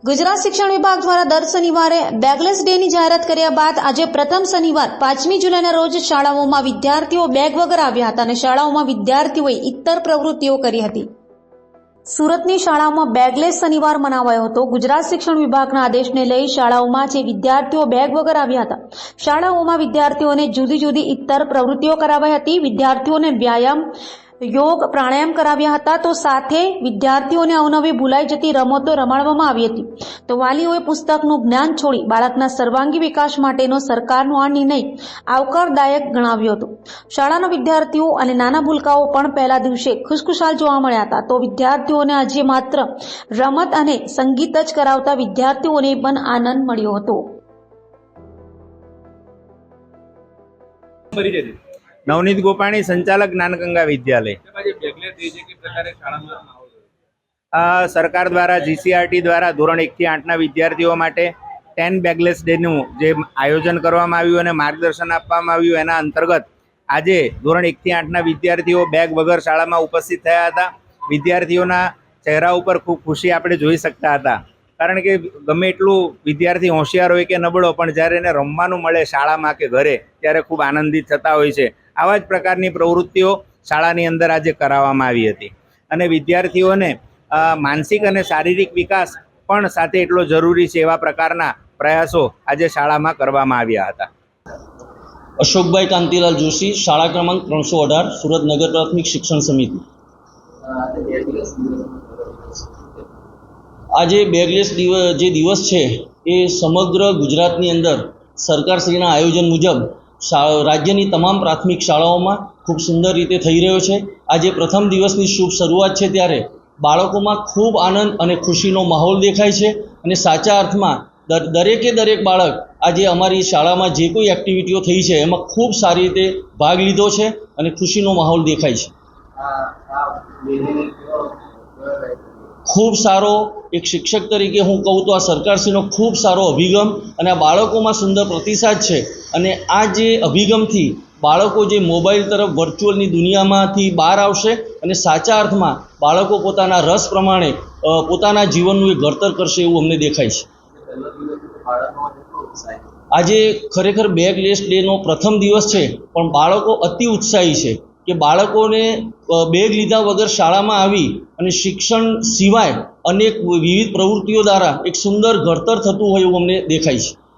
ગુજરાત શિક્ષણ વિભાગ દ્વારા દર શનિવારે બેગલેસ ડેની જાહેરાત કર્યા બાદ આજે પ્રથમ શનિવાર 5મી જુલાઈના રોજ શાળાઓમાં વિદ્યાર્થીઓ બેગ વગર આવ્યા હતા અને શાળાઓમાં વિદ્યાર્થીઓએ ઇતર પ્રવૃત્તિઓ કરી હતી। સુરતની શાળાઓમાં બેગલેસ શનિવાર મનાવાયો હતો। ગુજરાત શિક્ષણ વિભાગના આદેશને લઈ શાળાઓમાં જે વિદ્યાર્થીઓ બેગ વગર આવ્યા હતા, શાળાઓમાં વિદ્યાર્થીઓને જુદી જુદી ઇતર પ્રવૃત્તિઓ કરાવાઈ હતી। વિદ્યાર્થીઓને વ્યાયામ, યોગ, પ્રાણાયામ કરાવ્યા હતા, તો સાથે વિદ્યાર્થીઓને અવનવી ભૂલાઈ જતી રમતો રમાડવામાં આવી હતી। તો વાલીઓએ પુસ્તકનું જ્ઞાન છોડી બાળકના સર્વાંગી વિકાસ માટેનો સરકારનો આ નિર્ણય આવકારદાયક ગણાવ્યો હતો। શાળાના વિદ્યાર્થીઓ અને નાના ભૂલકાઓ પણ પહેલા દિવસે ખુશખુશાલ જોવા મળ્યા હતા। તો વિદ્યાર્થીઓને આજે માત્ર રમત અને સંગીત જ કરાવતા વિદ્યાર્થીઓને પણ આનંદ મળ્યો હતો। नवनीत गोपाणी, संचालक ज्ञानगंगा विद्यालय। सरकार द्वारा जीसीआरटी द्वारा धोरण 1 થી 8 विद्यार्थीओ माटे 10 बेगलेस डे નું જે આયોજન કરવામાં આવ્યું અને માર્ગદર્શન આપવામાં આવ્યું એના અંતર્ગત આજે ધોરણ 1 થી 8 વિદ્યાર્થીઓ બેગ વગર શાળામાં ઉપસ્થિત થયા હતા। વિદ્યાર્થીઓના ચહેરા ઉપર ખૂબ ખુશી આપણે જોઈ શકતા હતા, કારણ કે ગમે એટલું વિદ્યાર્થી હોશિયાર હોય કે નબળો, પણ જ્યારે એને રમવાનું મળે શાળામાં કે ઘરે ત્યારે ખૂબ આનંદિત થતા હોય છે। આવા જ પ્રકારની પ્રવૃત્તિઓ શાળાની અંદર આજે કરાવવામાં આવી હતી અને વિદ્યાર્થીઓને માનસિક અને શારીરિક વિકાસ પણ સાથે એટલો જરૂરી છે એવા પ્રકારના પ્રયાસો આજે શાળામાં કરવામાં આવ્યા હતા। અશોકભાઈ કાંતિલાલ જોશી, શાળા ક્રમાંક 318, સુરત નગર પ્રાથમિક શિક્ષણ સમિતિ। આજે બેગલેસ જે દિવસ છે એ સમગ્ર ગુજરાતની અંદર સરકારશ્રીના આયોજન મુજબ રાજ્યની તમામ પ્રાથમિક શાળાઓમાં ખૂબ સુંદર રીતે થઈ રહ્યો છે। આજે પ્રથમ દિવસની શુભ શરૂઆત છે ત્યારે બાળકોમાં ખૂબ આનંદ અને ખુશીનો માહોલ દેખાય છે અને સાચા અર્થમાં દરેકે દરેક બાળક આજે અમારી શાળામાં જે કોઈ એક્ટિવિટીઓ થઈ છે એમાં ખૂબ સારી રીતે ભાગ લીધો છે અને ખુશીનો માહોલ દેખાય છે। ખૂબ સારો એક શિક્ષક તરીકે હું કહું તો આ સરકારશ્રીનો ખૂબ સારો અભિગમ અને આ બાળકોમાં સુંદર પ્રતિસાદ છે અને આ જે અભિગમથી બાળકો જે મોબાઈલ તરફ વર્ચ્યુઅલની દુનિયામાંથી બહાર આવશે અને સાચા અર્થમાં બાળકો પોતાના રસ પ્રમાણે પોતાના જીવનનું એક ઘડતર કરશે એવું અમને દેખાય છે। આજે ખરેખર બેગલેસ ડેનો પ્રથમ દિવસ છે, પણ બાળકો અતિ ઉત્સાહી છે કે બાળકોને બેગ લીધા વગર શાળામાં આવી અને શિક્ષણ સિવાય અનેક વિવિધ પ્રવૃત્તિઓ દ્વારા એક સુંદર ઘડતર થતું હોય એવું અમને દેખાય છે।